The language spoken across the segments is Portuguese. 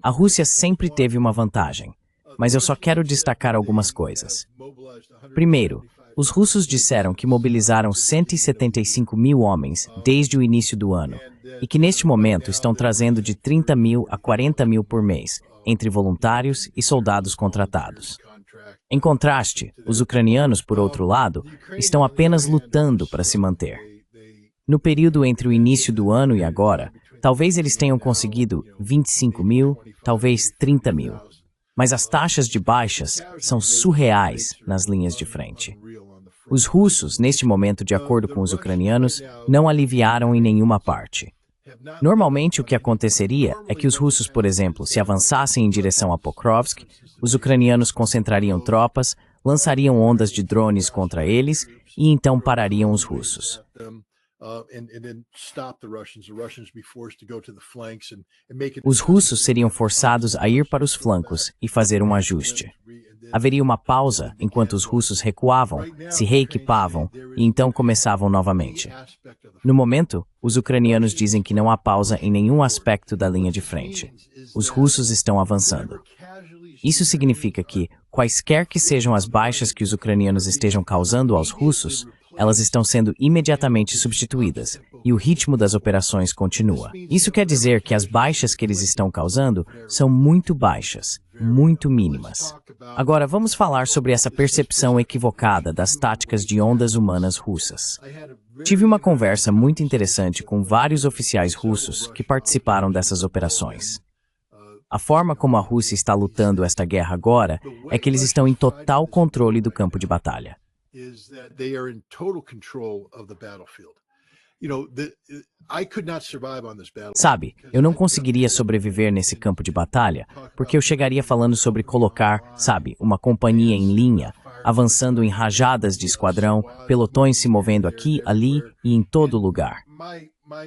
A Rússia sempre teve uma vantagem, mas eu só quero destacar algumas coisas. Primeiro, os russos disseram que mobilizaram 175 mil homens desde o início do ano e que neste momento estão trazendo de 30 mil a 40 mil por mês, entre voluntários e soldados contratados. Em contraste, os ucranianos, por outro lado, estão apenas lutando para se manter. No período entre o início do ano e agora, talvez eles tenham conseguido 25 mil, talvez 30 mil. Mas as taxas de baixas são surreais nas linhas de frente. Os russos, neste momento, de acordo com os ucranianos, não aliviaram em nenhuma parte. Normalmente, o que aconteceria é que os russos, por exemplo, se avançassem em direção a Pokrovsk, os ucranianos concentrariam tropas, lançariam ondas de drones contra eles e então parariam os russos. Os russos seriam forçados a ir para os flancos e fazer um ajuste. Haveria uma pausa enquanto os russos recuavam, se reequipavam e então começavam novamente. No momento, os ucranianos dizem que não há pausa em nenhum aspecto da linha de frente. Os russos estão avançando. Isso significa que, quaisquer que sejam as baixas que os ucranianos estejam causando aos russos, elas estão sendo imediatamente substituídas, e o ritmo das operações continua. Isso quer dizer que as baixas que eles estão causando são muito baixas, muito mínimas. Agora, vamos falar sobre essa percepção equivocada das táticas de ondas humanas russas. Tive uma conversa muito interessante com vários oficiais russos que participaram dessas operações. A forma como a Rússia está lutando esta guerra agora é que eles estão em total controle do campo de batalha. Sabe, eu não conseguiria sobreviver nesse campo de batalha, porque eu chegaria falando sobre colocar, sabe, uma companhia em linha, avançando em rajadas de esquadrão, pelotões se movendo aqui, ali e em todo lugar.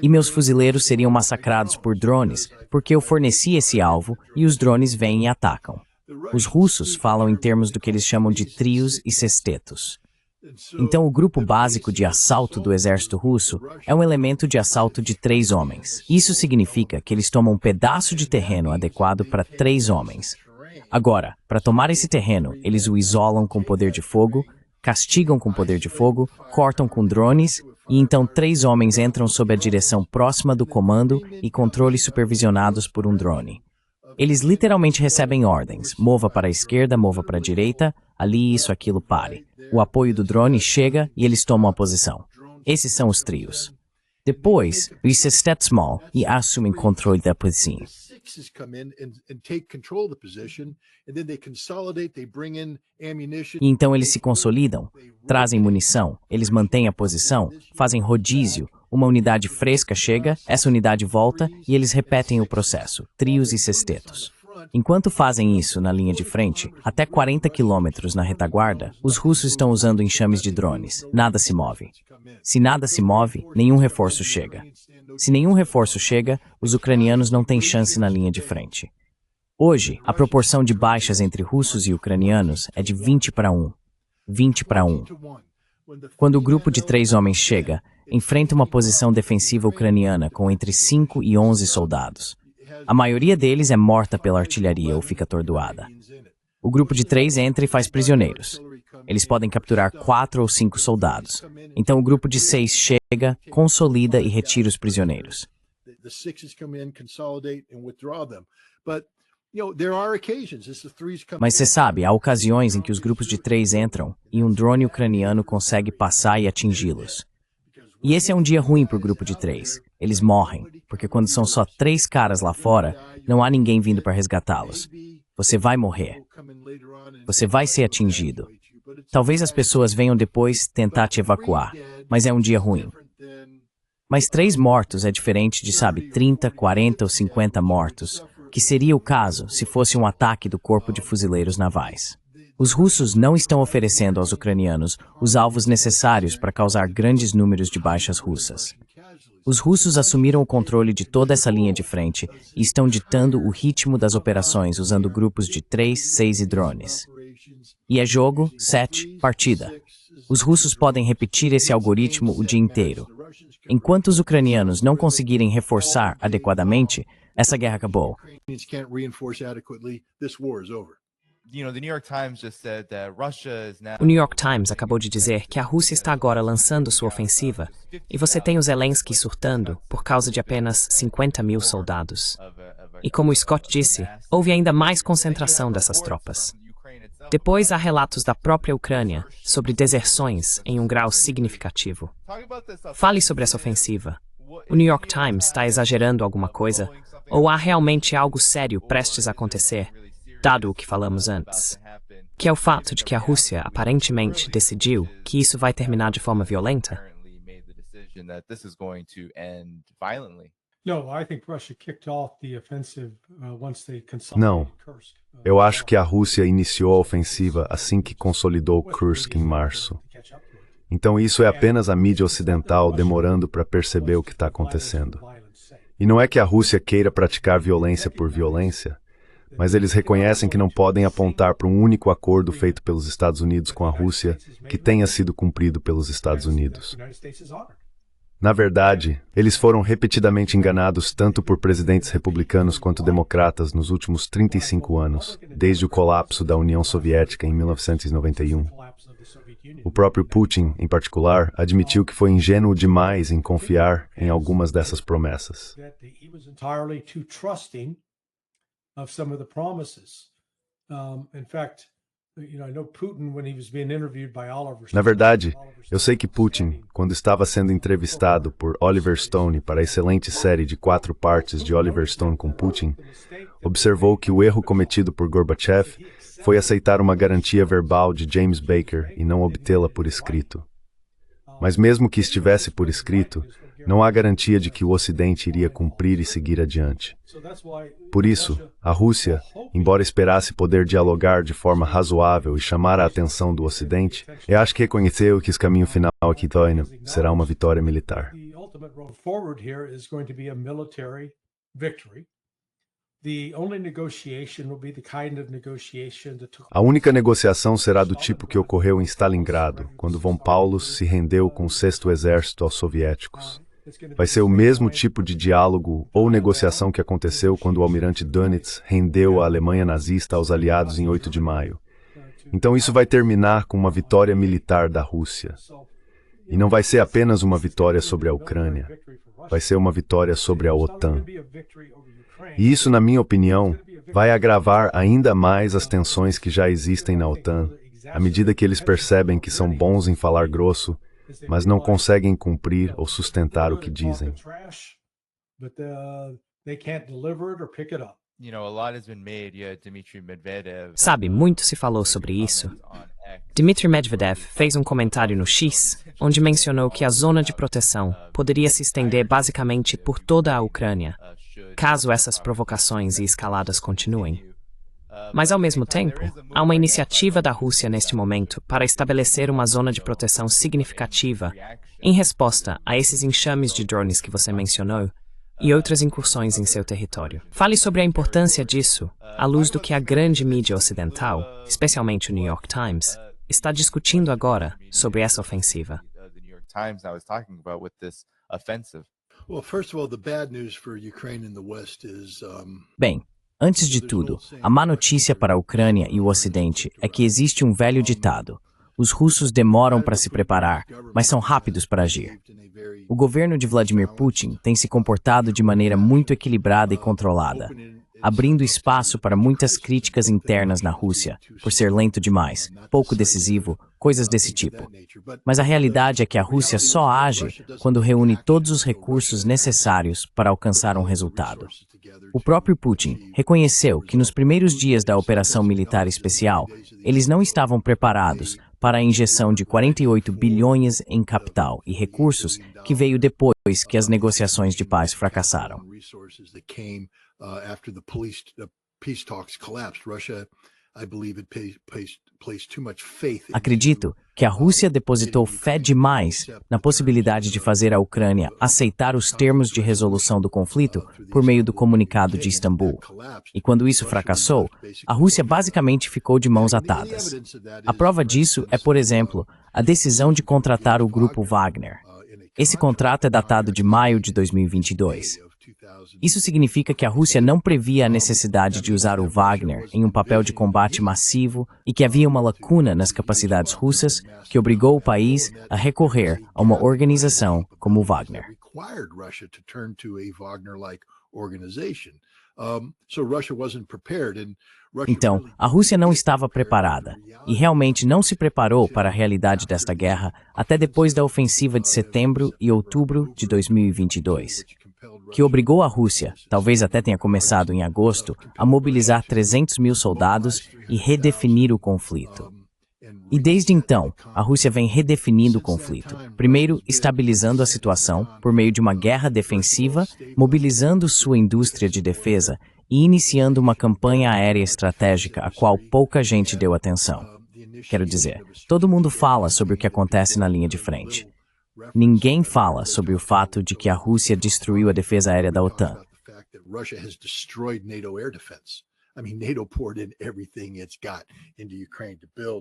E meus fuzileiros seriam massacrados por drones, porque eu forneci esse alvo e os drones vêm e atacam. Os russos falam em termos do que eles chamam de trios e sextetos. Então, o grupo básico de assalto do exército russo é um elemento de assalto de 3 homens. Isso significa que eles tomam um pedaço de terreno adequado para 3 homens. Agora, para tomar esse terreno, eles o isolam com poder de fogo, castigam com poder de fogo, cortam com drones, e então 3 homens entram sob a direção próxima do comando e controle supervisionados por um drone. Eles literalmente recebem ordens, mova para a esquerda, mova para a direita, ali isso, aquilo, pare. O apoio do drone chega e eles tomam a posição. Esses são os trios. Depois, os sextetos small e assumem controle da posição. E então eles se consolidam, trazem munição, eles mantêm a posição, fazem rodízio, uma unidade fresca chega, essa unidade volta e eles repetem o processo, trios e sextetos. Enquanto fazem isso na linha de frente, até 40 quilômetros na retaguarda, os russos estão usando enxames de drones. Nada se move. Se nada se move, nenhum reforço chega. Se nenhum reforço chega, os ucranianos não têm chance na linha de frente. Hoje, a proporção de baixas entre russos e ucranianos é de 20 para 1. 20 para 1. Quando o grupo de 3 homens chega, enfrenta uma posição defensiva ucraniana com entre 5 e 11 soldados. A maioria deles é morta pela artilharia ou fica atordoada. O grupo de 3 entra e faz prisioneiros. Eles podem capturar 4 ou 5 soldados. Então o grupo de 6 chega, consolida e retira os prisioneiros. Mas você sabe, há ocasiões em que os grupos de 3 entram e um drone ucraniano consegue passar e atingi-los. E esse é um dia ruim para o grupo de 3. Eles morrem, porque quando são só 3 caras lá fora, não há ninguém vindo para resgatá-los. Você vai morrer. Você vai ser atingido. Talvez as pessoas venham depois tentar te evacuar, mas é um dia ruim. Mas 3 mortos é diferente de, sabe, 30, 40 ou 50 mortos, que seria o caso se fosse um ataque do Corpo de Fuzileiros Navais. Os russos não estão oferecendo aos ucranianos os alvos necessários para causar grandes números de baixas russas. Os russos assumiram o controle de toda essa linha de frente e estão ditando o ritmo das operações usando grupos de 3, 6 e drones. E é jogo, set, partida. Os russos podem repetir esse algoritmo o dia inteiro. Enquanto os ucranianos não conseguirem reforçar adequadamente, essa guerra acabou. O New York Times acabou de dizer que a Rússia está agora lançando sua ofensiva e você tem o Zelensky surtando por causa de apenas 50 mil soldados. E como o Scott disse, houve ainda mais concentração dessas tropas. Depois há relatos da própria Ucrânia sobre deserções em um grau significativo. Fale sobre essa ofensiva. O New York Times está exagerando alguma coisa ou há realmente algo sério prestes a acontecer, dado o que falamos antes? Que é o fato de que a Rússia aparentemente decidiu que isso vai terminar de forma violenta? Não. Eu acho que a Rússia iniciou a ofensiva assim que consolidou Kursk em março. Então isso é apenas a mídia ocidental demorando para perceber o que está acontecendo. E não é que a Rússia queira praticar violência por violência, mas eles reconhecem que não podem apontar para um único acordo feito pelos Estados Unidos com a Rússia que tenha sido cumprido pelos Estados Unidos. Na verdade, eles foram repetidamente enganados tanto por presidentes republicanos quanto democratas nos últimos 35 anos, desde o colapso da União Soviética em 1991. O próprio Putin, em particular, admitiu que foi ingênuo demais em confiar em algumas dessas promessas. Na verdade, eu sei que Putin, quando estava sendo entrevistado por Oliver Stone para a excelente série de 4 partes de Oliver Stone com Putin, observou que o erro cometido por Gorbachev foi aceitar uma garantia verbal de James Baker e não obtê-la por escrito. Mas mesmo que estivesse por escrito, não há garantia de que o Ocidente iria cumprir e seguir adiante. Por isso, a Rússia, embora esperasse poder dialogar de forma razoável e chamar a atenção do Ocidente, eu acho que reconheceu que esse caminho final aqui será uma vitória militar. A única negociação será do tipo que ocorreu em Stalingrado, quando von Paulus se rendeu com o 6º Exército aos soviéticos. Vai ser o mesmo tipo de diálogo ou negociação que aconteceu quando o almirante Dönitz rendeu a Alemanha nazista aos aliados em 8 de maio. Então isso vai terminar com uma vitória militar da Rússia. E não vai ser apenas uma vitória sobre a Ucrânia, vai ser uma vitória sobre a OTAN. E isso, na minha opinião, vai agravar ainda mais as tensões que já existem na OTAN, à medida que eles percebem que são bons em falar grosso, mas não conseguem cumprir ou sustentar o que dizem. Sabe, muito se falou sobre isso. Dmitry Medvedev fez um comentário no X, onde mencionou que a zona de proteção poderia se estender basicamente por toda a Ucrânia, caso essas provocações e escaladas continuem. Mas, ao mesmo tempo, há uma iniciativa da Rússia neste momento para estabelecer uma zona de proteção significativa em resposta a esses enxames de drones que você mencionou e outras incursões em seu território. Fale sobre a importância disso, à luz do que a grande mídia ocidental, especialmente o New York Times, está discutindo agora sobre essa ofensiva. Bem, antes de tudo, a má notícia para a Ucrânia e o Ocidente é que existe um velho ditado: os russos demoram para se preparar, mas são rápidos para agir. O governo de Vladimir Putin tem se comportado de maneira muito equilibrada e controlada, abrindo espaço para muitas críticas internas na Rússia, por ser lento demais, pouco decisivo, coisas desse tipo. Mas a realidade é que a Rússia só age quando reúne todos os recursos necessários para alcançar um resultado. O próprio Putin reconheceu que nos primeiros dias da operação militar especial, eles não estavam preparados para a injeção de 48 bilhões em capital e recursos que veio depois que as negociações de paz fracassaram. Acredito que a Rússia depositou fé demais na possibilidade de fazer a Ucrânia aceitar os termos de resolução do conflito por meio do Comunicado de Istambul. E quando isso fracassou, a Rússia basicamente ficou de mãos atadas. A prova disso é, por exemplo, a decisão de contratar o grupo Wagner. Esse contrato é datado de maio de 2022. Isso significa que a Rússia não previa a necessidade de usar o Wagner em um papel de combate massivo e que havia uma lacuna nas capacidades russas que obrigou o país a recorrer a uma organização como o Wagner. Então, a Rússia não estava preparada e realmente não se preparou para a realidade desta guerra até depois da ofensiva de setembro e outubro de 2022, que obrigou a Rússia, talvez até tenha começado em agosto, a mobilizar 300 mil soldados e redefinir o conflito. E desde então, a Rússia vem redefinindo o conflito, primeiro estabilizando a situação por meio de uma guerra defensiva, mobilizando sua indústria de defesa e iniciando uma campanha aérea estratégica a qual pouca gente deu atenção. Quero dizer, todo mundo fala sobre o que acontece na linha de frente. Ninguém fala sobre o fato de que a Rússia destruiu a defesa aérea da OTAN.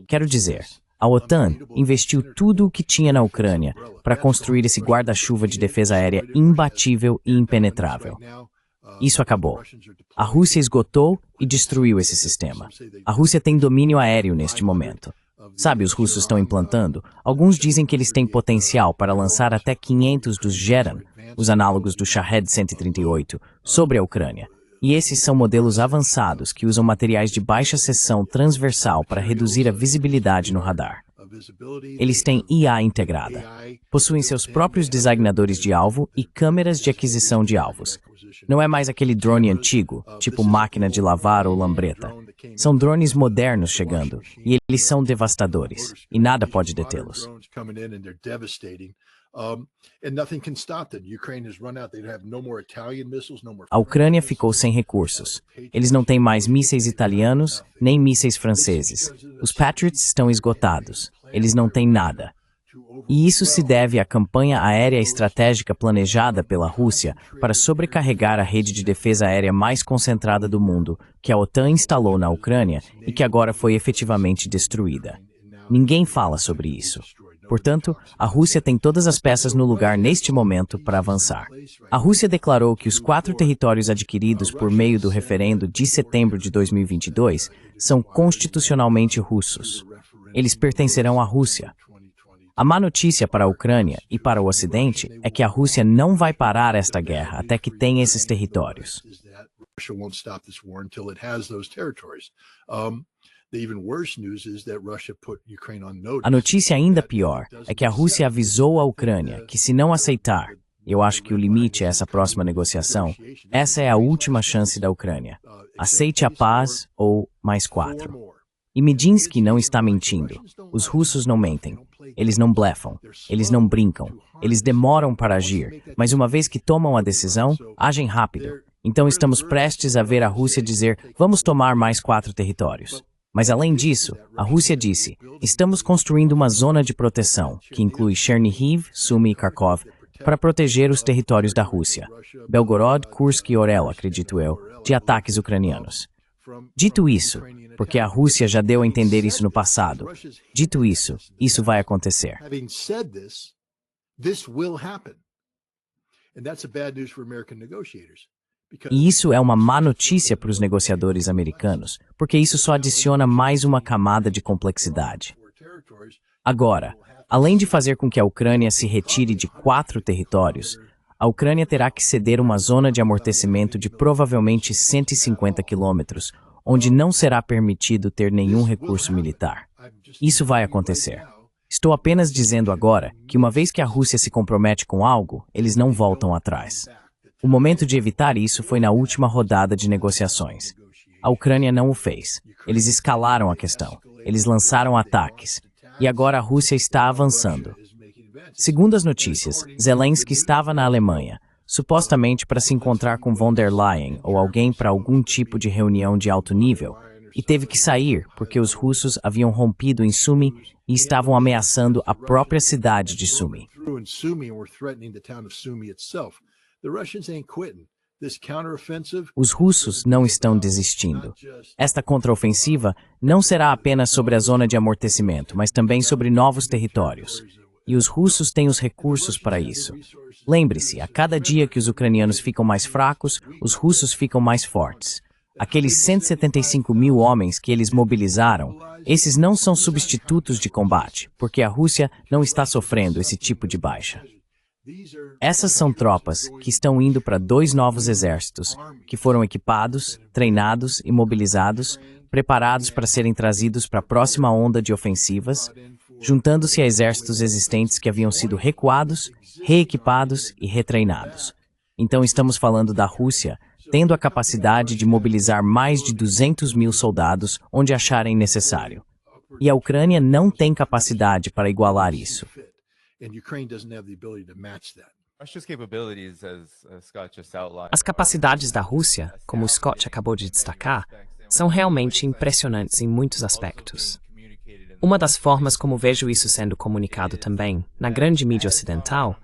Quero dizer, a OTAN investiu tudo o que tinha na Ucrânia para construir esse guarda-chuva de defesa aérea imbatível e impenetrável. Isso acabou. A Rússia esgotou e destruiu esse sistema. A Rússia tem domínio aéreo neste momento. Sabe, os russos estão implantando. Alguns dizem que eles têm potencial para lançar até 500 dos Geran, os análogos do Shahed 138, sobre a Ucrânia. E esses são modelos avançados que usam materiais de baixa seção transversal para reduzir a visibilidade no radar. Eles têm IA integrada. Possuem seus próprios designadores de alvo e câmeras de aquisição de alvos. Não é mais aquele drone antigo, tipo máquina de lavar ou lambreta. São drones modernos chegando, e eles são devastadores, e nada pode detê-los. A Ucrânia ficou sem recursos. Eles não têm mais mísseis italianos, nem mísseis franceses. Os Patriots estão esgotados. Eles não têm nada. E isso se deve à campanha aérea estratégica planejada pela Rússia para sobrecarregar a rede de defesa aérea mais concentrada do mundo, que a OTAN instalou na Ucrânia e que agora foi efetivamente destruída. Ninguém fala sobre isso. Portanto, a Rússia tem todas as peças no lugar neste momento para avançar. A Rússia declarou que os 4 territórios adquiridos por meio do referendo de setembro de 2022 são constitucionalmente russos. Eles pertencerão à Rússia. A má notícia para a Ucrânia e para o Ocidente é que a Rússia não vai parar esta guerra até que tenha esses territórios. A notícia ainda pior é que a Rússia avisou a Ucrânia que, se não aceitar, eu acho que o limite é essa próxima negociação, essa é a última chance da Ucrânia. Aceite a paz ou mais 4. E Medinsky não está mentindo. Os russos não mentem. Eles não blefam. Eles não brincam. Eles demoram para agir, mas uma vez que tomam a decisão, agem rápido. Então estamos prestes a ver a Rússia dizer, vamos tomar mais 4 territórios. Mas além disso, a Rússia disse, estamos construindo uma zona de proteção, que inclui Chernihiv, Sumy e Kharkov, para proteger os territórios da Rússia, Belgorod, Kursk e Orel, acredito eu, de ataques ucranianos. Dito isso, porque a Rússia já deu a entender isso no passado, dito isso, isso vai acontecer. E isso é uma má notícia para os negociadores americanos, porque isso só adiciona mais uma camada de complexidade. Agora, além de fazer com que a Ucrânia se retire de 4 territórios, a Ucrânia terá que ceder uma zona de amortecimento de provavelmente 150 quilômetros, onde não será permitido ter nenhum recurso militar. Isso vai acontecer. Estou apenas dizendo agora que uma vez que a Rússia se compromete com algo, eles não voltam atrás. O momento de evitar isso foi na última rodada de negociações. A Ucrânia não o fez. Eles escalaram a questão. Eles lançaram ataques. E agora a Rússia está avançando. Segundo as notícias, Zelensky estava na Alemanha, supostamente para se encontrar com von der Leyen ou alguém para algum tipo de reunião de alto nível, e teve que sair porque os russos haviam rompido em Sumy e estavam ameaçando a própria cidade de Sumy. Os russos não estão desistindo. Esta contraofensiva não será apenas sobre a zona de amortecimento, mas também sobre novos territórios. e os russos têm os recursos para isso. Lembre-se, a cada dia que os ucranianos ficam mais fracos, os russos ficam mais fortes. Aqueles 175 mil homens que eles mobilizaram, esses não são substitutos de combate, porque a Rússia não está sofrendo esse tipo de baixa. Essas são tropas que estão indo para 2 novos exércitos, que foram equipados, treinados e mobilizados, preparados para serem trazidos para a próxima onda de ofensivas, juntando-se a exércitos existentes que haviam sido recuados, reequipados e retreinados. Então estamos falando da Rússia tendo a capacidade de mobilizar mais de 200 mil soldados onde acharem necessário. E a Ucrânia não tem capacidade para igualar isso. As capacidades da Rússia, como o Scott acabou de destacar, são realmente impressionantes em muitos aspectos. Uma das formas como vejo isso sendo comunicado também, na grande mídia ocidental,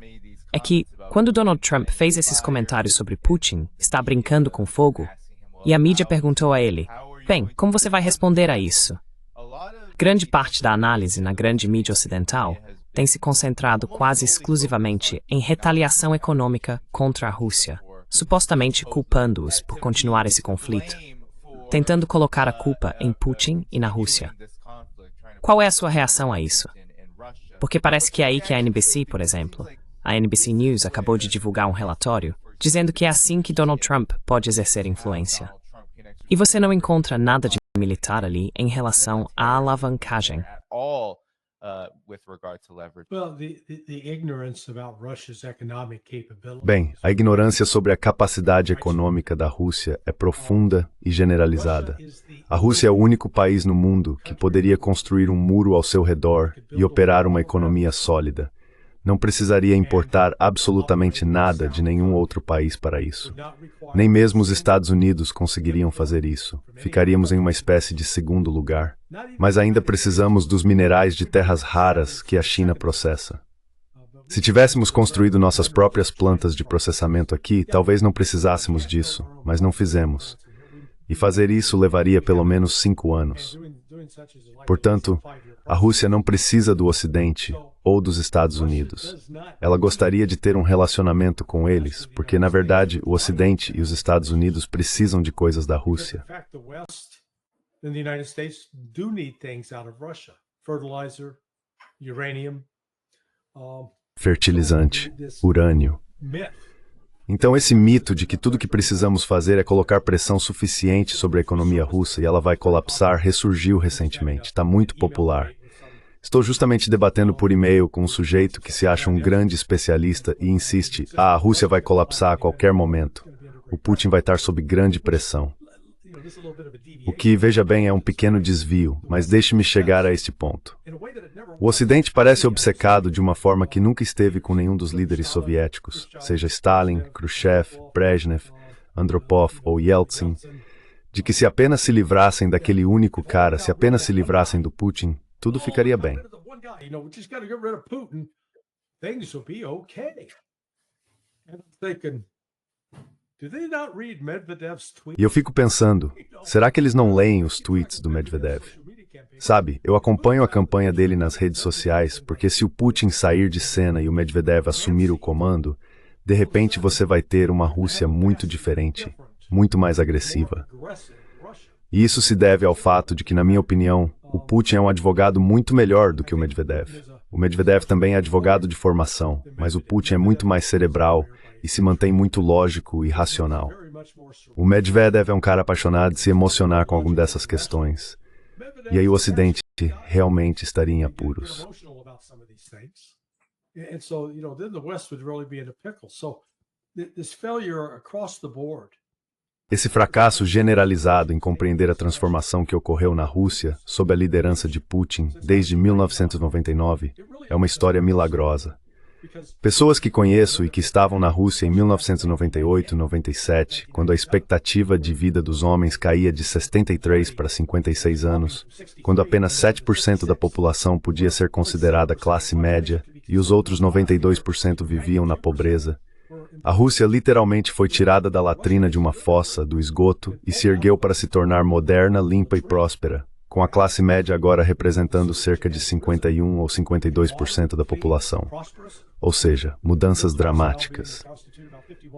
é que, quando Donald Trump fez esses comentários sobre Putin, está brincando com fogo, e a mídia perguntou a ele, bem, como você vai responder a isso? Grande parte da análise na grande mídia ocidental tem se concentrado quase exclusivamente em retaliação econômica contra a Rússia, supostamente culpando-os por continuar esse conflito, tentando colocar a culpa em Putin e na Rússia. Qual é a sua reação a isso? Porque parece que é aí que a NBC, por exemplo, a NBC News acabou de divulgar um relatório dizendo que é assim que Donald Trump pode exercer influência. E você não encontra nada de militar ali em relação à alavancagem. Bem, a ignorância sobre a capacidade econômica da Rússia é profunda e generalizada. A Rússia é o único país no mundo que poderia construir um muro ao seu redor e operar uma economia sólida. Não precisaria importar absolutamente nada de nenhum outro país para isso. Nem mesmo os Estados Unidos conseguiriam fazer isso. Ficaríamos em uma espécie de segundo lugar. Mas ainda precisamos dos minerais de terras raras que a China processa. Se tivéssemos construído nossas próprias plantas de processamento aqui, talvez não precisássemos disso, mas não fizemos. E fazer isso levaria pelo menos 5 anos. Portanto, a Rússia não precisa do Ocidente ou dos Estados Unidos. Ela gostaria de ter um relacionamento com eles, porque, na verdade, o Ocidente e os Estados Unidos precisam de coisas da Rússia. Fertilizante, urânio. Então, esse mito de que tudo que precisamos fazer é colocar pressão suficiente sobre a economia russa e ela vai colapsar ressurgiu recentemente. Está muito popular. Estou justamente debatendo por e-mail com um sujeito que se acha um grande especialista e insiste, a Rússia vai colapsar a qualquer momento. O Putin vai estar sob grande pressão. O que, veja bem, é um pequeno desvio, mas deixe-me chegar a este ponto. O Ocidente parece obcecado de uma forma que nunca esteve com nenhum dos líderes soviéticos, seja Stalin, Khrushchev, Brezhnev, Andropov ou Yeltsin, de que se apenas se livrassem daquele único cara, se apenas se livrassem do Putin, tudo ficaria bem. E eu fico pensando, será que eles não leem os tweets do Medvedev? Sabe, eu acompanho a campanha dele nas redes sociais, porque se o Putin sair de cena e o Medvedev assumir o comando, de repente você vai ter uma Rússia muito diferente, muito mais agressiva. E isso se deve ao fato de que, na minha opinião, o Putin é um advogado muito melhor do que o Medvedev. O Medvedev também é advogado de formação, mas o Putin é muito mais cerebral e se mantém muito lógico e racional. O Medvedev é um cara apaixonado de se emocionar com alguma dessas questões. E aí o Ocidente realmente estaria em apuros. Esse fracasso generalizado em compreender a transformação que ocorreu na Rússia sob a liderança de Putin desde 1999 é uma história milagrosa. Pessoas que conheço e que estavam na Rússia em 1998, 97, quando a expectativa de vida dos homens caía de 63 para 56 anos, quando apenas 7% da população podia ser considerada classe média e os outros 92% viviam na pobreza. A Rússia literalmente foi tirada da latrina de uma fossa, do esgoto, e se ergueu para se tornar moderna, limpa e próspera. com a classe média agora representando cerca de 51 ou 52% da população. Ou seja, mudanças dramáticas.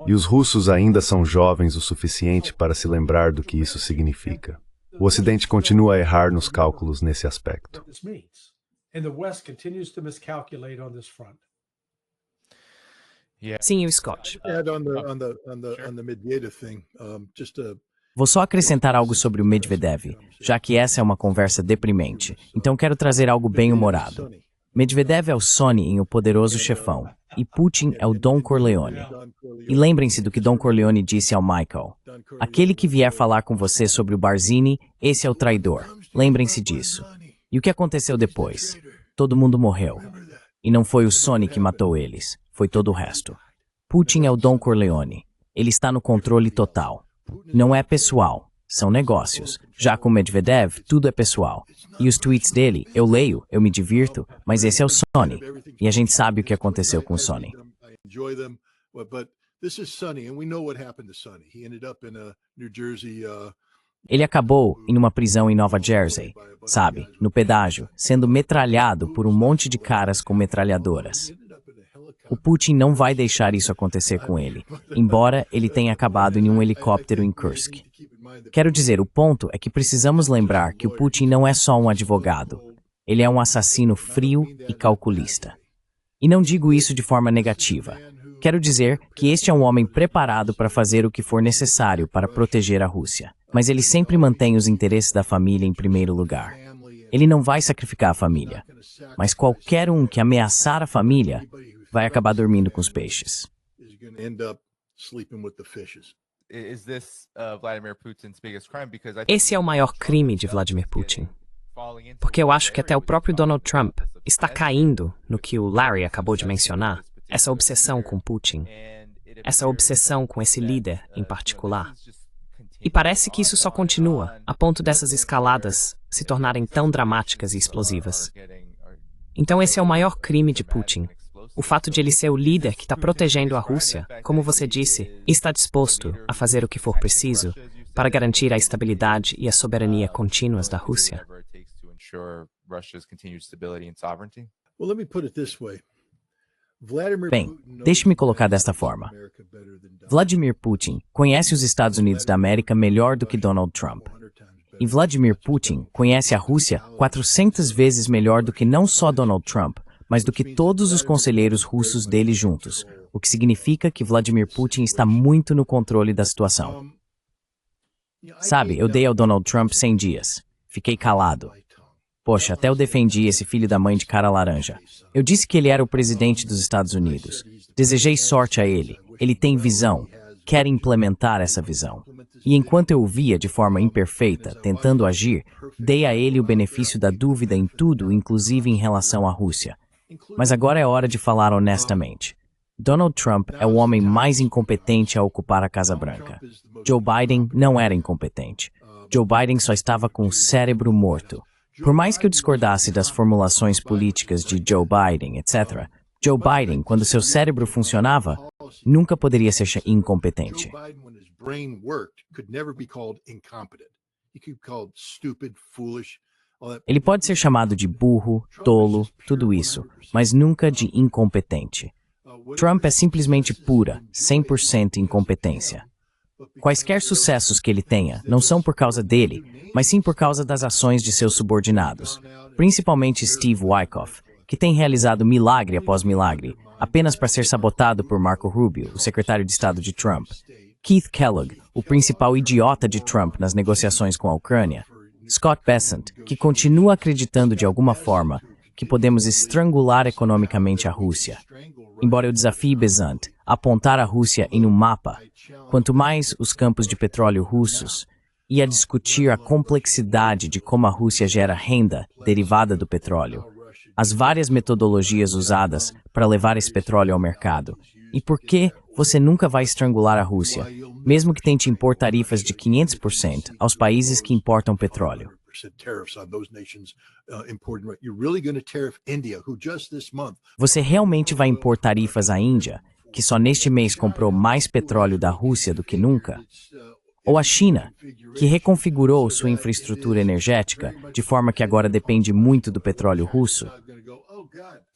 E os russos ainda são jovens o suficiente para se lembrar do que isso significa. O Ocidente continua a errar nos cálculos nesse aspecto. Sim, o Scott. Vou só acrescentar algo sobre o Medvedev, já que essa é uma conversa deprimente. Então quero trazer algo bem-humorado. Medvedev é o Sonny em O Poderoso Chefão, e Putin é o Don Corleone. E lembrem-se do que Don Corleone disse ao Michael. Aquele que vier falar com você sobre o Barzini, esse é o traidor. Lembrem-se disso. E o que aconteceu depois? Todo mundo morreu. E não foi o Sonny que matou eles, foi todo o resto. Putin é o Don Corleone. Ele está no controle total. Não é pessoal, são negócios. Já com Medvedev, tudo é pessoal. E os tweets dele, eu leio, eu me divirto, mas esse é o Sonny. E a gente sabe o que aconteceu com o Sonny. Ele acabou em uma prisão em Nova Jersey, sabe, no pedágio, sendo metralhado por um monte de caras com metralhadoras. O Putin não vai deixar isso acontecer com ele, embora ele tenha acabado em um helicóptero em Kursk. Quero dizer, o ponto é que precisamos lembrar que o Putin não é só um advogado. Ele é um assassino frio e calculista. E não digo isso de forma negativa. Quero dizer que este é um homem preparado para fazer o que for necessário para proteger a Rússia. Mas ele sempre mantém os interesses da família em primeiro lugar. Ele não vai sacrificar a família. Mas qualquer um que ameaçar a família vai acabar dormindo com os peixes. Esse é o maior crime de Vladimir Putin. Porque eu acho que até o próprio Donald Trump está caindo no que o Larry acabou de mencionar, essa obsessão com Putin, essa obsessão com esse líder em particular. E parece que isso só continua, a ponto dessas escaladas se tornarem tão dramáticas e explosivas. Então esse é o maior crime de Putin. O fato de ele ser o líder que está protegendo a Rússia, como você disse, e está disposto a fazer o que for preciso para garantir a estabilidade e a soberania contínuas da Rússia. Bem, deixe-me colocar desta forma. Vladimir Putin conhece os Estados Unidos da América melhor do que Donald Trump. E Vladimir Putin conhece a Rússia 400 vezes melhor do que não só Donald Trump, mas do que todos os conselheiros russos dele juntos, o que significa que Vladimir Putin está muito no controle da situação. Sabe, eu dei ao Donald Trump 100 dias. Fiquei calado. Poxa, até eu defendi esse filho da mãe de cara laranja. Eu disse que ele era o presidente dos Estados Unidos. Desejei sorte a ele. Ele tem visão. Quer implementar essa visão. E enquanto eu o via de forma imperfeita, tentando agir, dei a ele o benefício da dúvida em tudo, inclusive em relação à Rússia. Mas agora é hora de falar honestamente. Donald Trump é o homem mais incompetente a ocupar a Casa Branca. Joe Biden não era incompetente. Joe Biden só estava com o cérebro morto. Por mais que eu discordasse das formulações políticas de Joe Biden, etc., Joe Biden, quando seu cérebro funcionava, nunca poderia ser incompetente. Ele pode ser chamado de burro, tolo, tudo isso, mas nunca de incompetente. Trump é simplesmente pura, 100% incompetência. Quaisquer sucessos que ele tenha não são por causa dele, mas sim por causa das ações de seus subordinados, principalmente Steve Witkoff, que tem realizado milagre após milagre, apenas para ser sabotado por Marco Rubio, o secretário de Estado de Trump, Keith Kellogg, o principal idiota de Trump nas negociações com a Ucrânia, Scott Bessent, que continua acreditando de alguma forma que podemos estrangular economicamente a Rússia. Embora eu desafie Bessent a apontar a Rússia em um mapa, quanto mais os campos de petróleo russos, e a discutir a complexidade de como a Rússia gera renda derivada do petróleo, as várias metodologias usadas para levar esse petróleo ao mercado, e por que você nunca vai estrangular a Rússia, mesmo que tente impor tarifas de 500% aos países que importam petróleo. Você realmente vai impor tarifas à Índia, que só neste mês comprou mais petróleo da Rússia do que nunca? Ou a China, que reconfigurou sua infraestrutura energética de forma que agora depende muito do petróleo russo?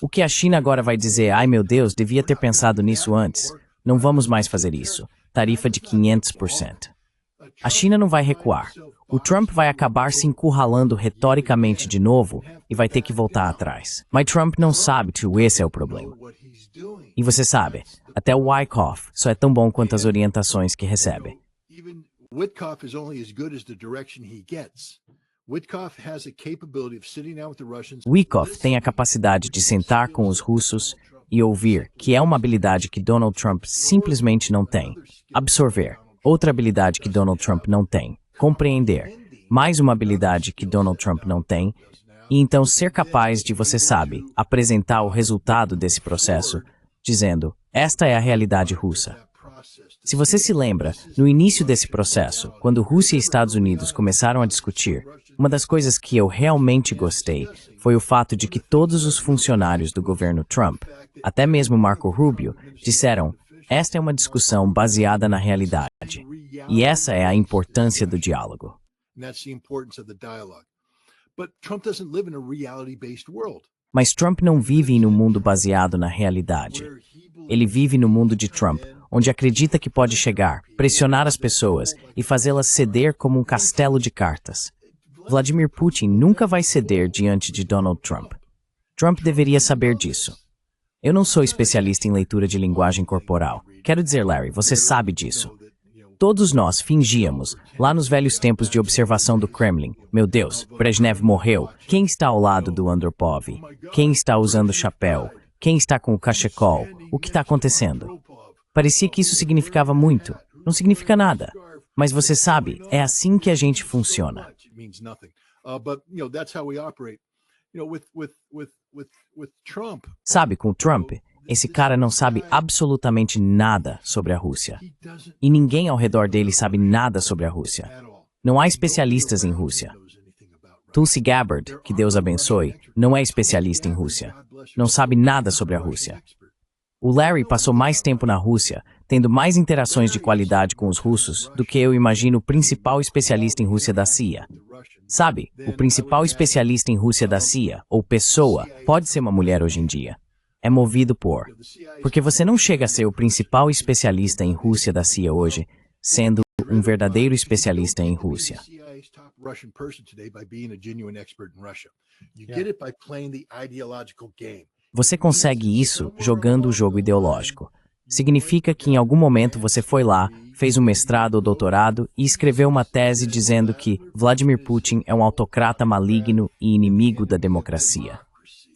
O que a China agora vai dizer? Ai meu Deus, devia ter pensado nisso antes. Não vamos mais fazer isso. Tarifa de 500%. A China não vai recuar. O Trump vai acabar se encurralando retoricamente de novo e vai ter que voltar atrás. Mas Trump não sabe que esse é o problema. E você sabe, até o Wyckoff só é tão bom quanto as orientações que recebe. Wyckoff tem a capacidade de sentar com os russos e ouvir, que é uma habilidade que Donald Trump simplesmente não tem. Absorver, outra habilidade que Donald Trump não tem. Compreender, mais uma habilidade que Donald Trump não tem. E então ser capaz de, você sabe, apresentar o resultado desse processo, dizendo, esta é a realidade russa. Se você se lembra, no início desse processo, quando Rússia e Estados Unidos começaram a discutir, uma das coisas que eu realmente gostei foi o fato de que todos os funcionários do governo Trump, até mesmo Marco Rubio, disseram, esta é uma discussão baseada na realidade. E essa é a importância do diálogo. Mas Trump não vive no mundo baseado na realidade. Ele vive no mundo de Trump, onde acredita que pode chegar, pressionar as pessoas e fazê-las ceder como um castelo de cartas. Vladimir Putin nunca vai ceder diante de Donald Trump. Trump deveria saber disso. Eu não sou especialista em leitura de linguagem corporal. Quero dizer, Larry, você sabe disso. Todos nós fingíamos, lá nos velhos tempos de observação do Kremlin, meu Deus, Brezhnev morreu, quem está ao lado do Andropov? Quem está usando chapéu? Quem está com o cachecol? O que está acontecendo? Parecia que isso significava muito. Não significa nada. Mas você sabe, é assim que a gente funciona. Sabe, com Trump, esse cara não sabe absolutamente nada sobre a Rússia. E ninguém ao redor dele sabe nada sobre a Rússia. Não há especialistas em Rússia. Tulsi Gabbard, que Deus abençoe, não é especialista em Rússia. Não sabe nada sobre a Rússia. O Larry passou mais tempo na Rússia, tendo mais interações de qualidade com os russos do que eu imagino o principal especialista em Rússia da CIA. Sabe, o principal especialista em Rússia da CIA, ou pessoa, pode ser uma mulher hoje em dia. É movido por. Porque você não chega a ser o principal especialista em Rússia da CIA hoje, sendo um verdadeiro especialista em Rússia. Você consegue isso jogando o jogo ideológico. Significa que em algum momento você foi lá, fez um mestrado ou doutorado e escreveu uma tese dizendo que Vladimir Putin é um autocrata maligno e inimigo da democracia.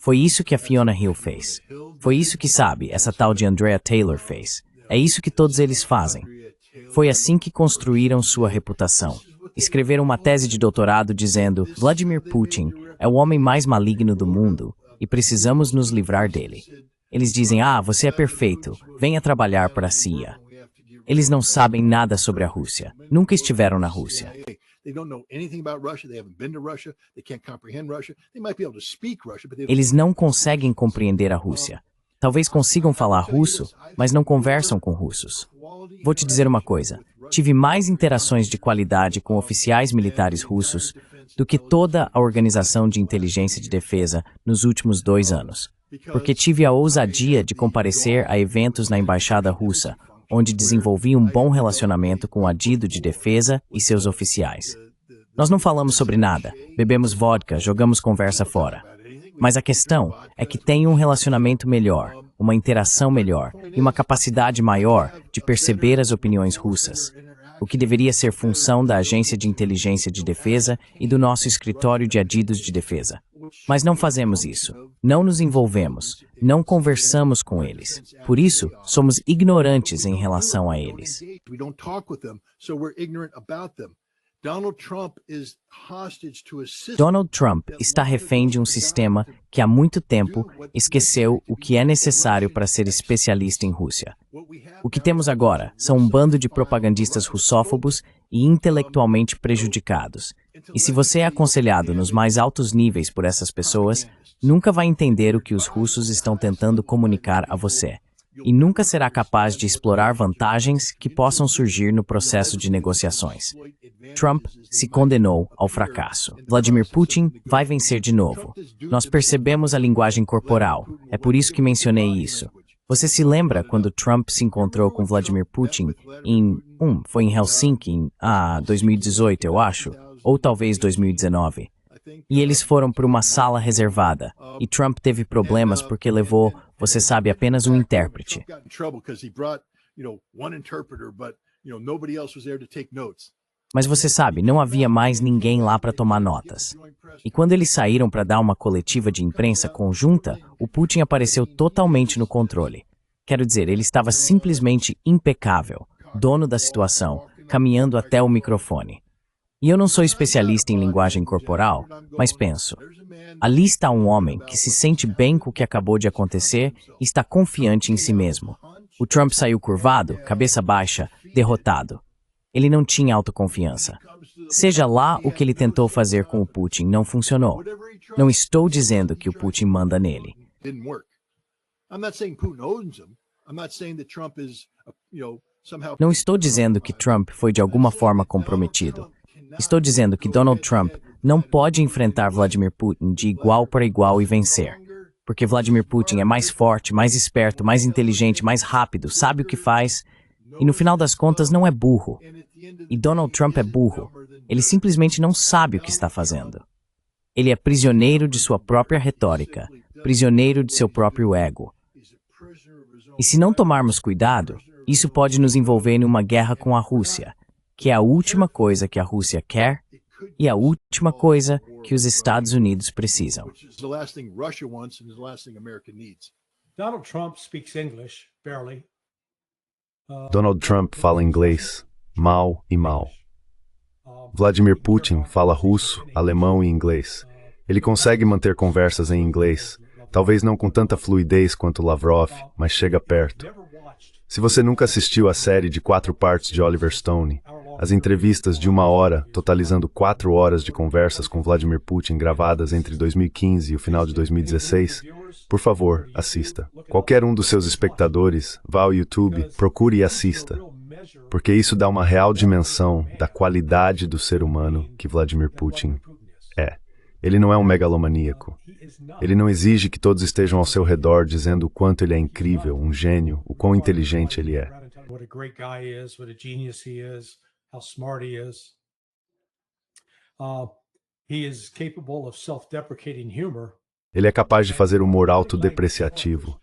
Foi isso que a Fiona Hill fez. Foi isso que, sabe, essa tal de Andrea Taylor fez. É isso que todos eles fazem. Foi assim que construíram sua reputação. Escreveram uma tese de doutorado dizendo Vladimir Putin é o homem mais maligno do mundo e precisamos nos livrar dele. Eles dizem, você é perfeito, venha trabalhar para a CIA. Eles não sabem nada sobre a Rússia. Nunca estiveram na Rússia. Eles não conseguem compreender a Rússia. Talvez consigam falar russo, mas não conversam com russos. Vou te dizer uma coisa. Tive mais interações de qualidade com oficiais militares russos do que toda a Organização de Inteligência de Defesa nos últimos 2 anos. Porque tive a ousadia de comparecer a eventos na Embaixada Russa, onde desenvolvi um bom relacionamento com o adido de defesa e seus oficiais. Nós não falamos sobre nada, bebemos vodka, jogamos conversa fora. Mas a questão é que tenho um relacionamento melhor, uma interação melhor e uma capacidade maior de perceber as opiniões russas, o que deveria ser função da Agência de Inteligência de Defesa e do nosso escritório de adidos de defesa. Mas não fazemos isso, não nos envolvemos, não conversamos com eles. Por isso, somos ignorantes em relação a eles. Donald Trump está refém de um sistema que há muito tempo esqueceu o que é necessário para ser especialista em Rússia. O que temos agora são um bando de propagandistas russófobos e intelectualmente prejudicados. E se você é aconselhado nos mais altos níveis por essas pessoas, nunca vai entender o que os russos estão tentando comunicar a você. e nunca será capaz de explorar vantagens que possam surgir no processo de negociações. Trump se condenou ao fracasso. Vladimir Putin vai vencer de novo. Nós percebemos a linguagem corporal. É por isso que mencionei isso. Você se lembra quando Trump se encontrou com Vladimir Putin foi em Helsinki em 2018, eu acho, ou talvez 2019. E eles foram para uma sala reservada. E Trump teve problemas porque levou, você sabe, apenas um intérprete. Mas você sabe, não havia mais ninguém lá para tomar notas. E quando eles saíram para dar uma coletiva de imprensa conjunta, o Putin apareceu totalmente no controle. Quero dizer, ele estava simplesmente impecável, dono da situação, caminhando até o microfone. E eu não sou especialista em linguagem corporal, mas penso, ali está um homem que se sente bem com o que acabou de acontecer e está confiante em si mesmo. O Trump saiu curvado, cabeça baixa, derrotado. Ele não tinha autoconfiança. Seja lá o que ele tentou fazer com o Putin, não funcionou. Não estou dizendo que o Putin manda nele. Não estou dizendo que Trump foi de alguma forma comprometido. Estou dizendo que Donald Trump não pode enfrentar Vladimir Putin de igual para igual e vencer. Porque Vladimir Putin é mais forte, mais esperto, mais inteligente, mais rápido, sabe o que faz e no final das contas não é burro. E Donald Trump é burro. Ele simplesmente não sabe o que está fazendo. Ele é prisioneiro de sua própria retórica, prisioneiro de seu próprio ego. E se não tomarmos cuidado, isso pode nos envolver em uma guerra com a Rússia, que é a última coisa que a Rússia quer e a última coisa que os Estados Unidos precisam. Donald Trump speaks English, barely. Donald Trump fala inglês, mal e mal. Vladimir Putin fala russo, alemão e inglês. Ele consegue manter conversas em inglês, talvez não com tanta fluidez quanto Lavrov, mas chega perto. Se você nunca assistiu a série de 4 partes de Oliver Stone, as entrevistas de 1 hora, totalizando 4 horas de conversas com Vladimir Putin gravadas entre 2015 e o final de 2016, por favor, assista. Qualquer um dos seus espectadores, vá ao YouTube, procure e assista, porque isso dá uma real dimensão da qualidade do ser humano que Vladimir Putin é. Ele não é um megalomaníaco. Ele não exige que todos estejam ao seu redor dizendo o quanto ele é incrível, um gênio, o quão inteligente ele é. How smart he is. He is capable of self-deprecating humor. Ele é capaz de fazer humor autodepreciativo.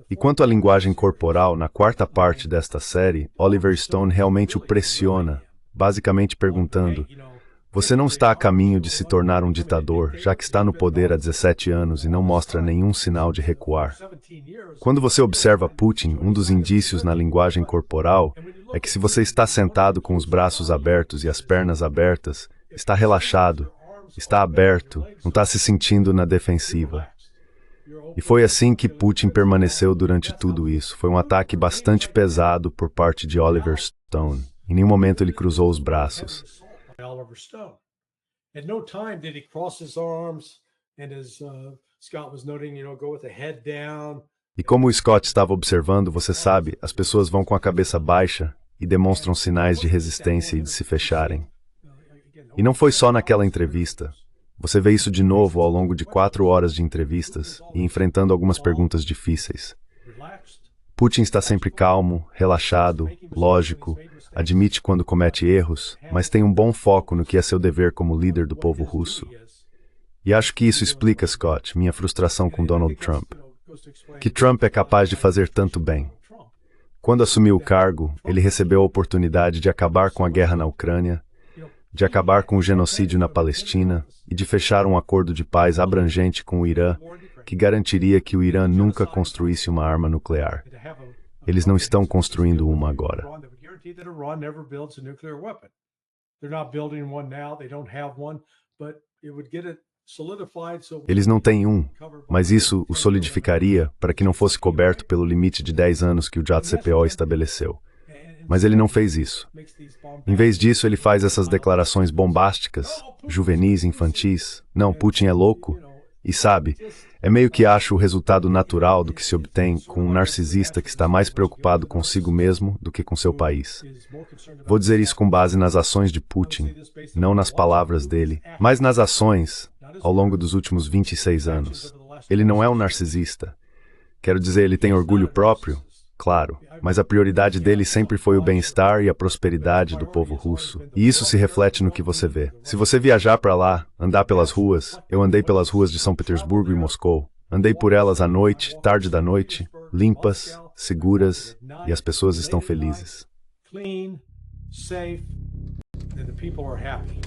E quanto à linguagem corporal, na 4ª parte desta série, Oliver Stone realmente o pressiona, basicamente perguntando: você não está a caminho de se tornar um ditador, já que está no poder há 17 anos e não mostra nenhum sinal de recuar? Quando você observa Putin, um dos indícios na linguagem corporal é que se você está sentado com os braços abertos e as pernas abertas, está relaxado, está aberto, não está se sentindo na defensiva. E foi assim que Putin permaneceu durante tudo isso. Foi um ataque bastante pesado por parte de Oliver Stone. Em nenhum momento ele cruzou os braços. Oliver Stone. At no time did he cross his arms and as Scott was noting, go with the head down. E como o Scott estava observando, você sabe, as pessoas vão com a cabeça baixa e demonstram sinais de resistência e de se fecharem. E não foi só naquela entrevista. Você vê isso de novo ao longo de 4 horas de entrevistas e enfrentando algumas perguntas difíceis. Putin está sempre calmo, relaxado, lógico, admite quando comete erros, mas tem um bom foco no que é seu dever como líder do povo russo. E acho que isso explica, Scott, minha frustração com Donald Trump. Que Trump é capaz de fazer tanto bem. Quando assumiu o cargo, ele recebeu a oportunidade de acabar com a guerra na Ucrânia, de acabar com o genocídio na Palestina e de fechar um acordo de paz abrangente com o Irã, que garantiria que o Irã nunca construísse uma arma nuclear. Eles não estão construindo uma agora. Eles não têm um, mas isso o solidificaria para que não fosse coberto pelo limite de 10 anos que o JCPOA estabeleceu. Mas ele não fez isso. Em vez disso, ele faz essas declarações bombásticas, juvenis, infantis. Não, Putin é louco. E sabe, é meio que acho o resultado natural do que se obtém com um narcisista que está mais preocupado consigo mesmo do que com seu país. Vou dizer isso com base nas ações de Putin, não nas palavras dele, mas nas ações ao longo dos últimos 26 anos. Ele não é um narcisista. Quero dizer, ele tem orgulho próprio? Claro, mas a prioridade dele sempre foi o bem-estar e a prosperidade do povo russo. E isso se reflete no que você vê. Se você viajar para lá, andar pelas ruas, eu andei pelas ruas de São Petersburgo e Moscou. Andei por elas à noite, tarde da noite, limpas, seguras, e as pessoas estão felizes. Clean, safe, and the people are happy.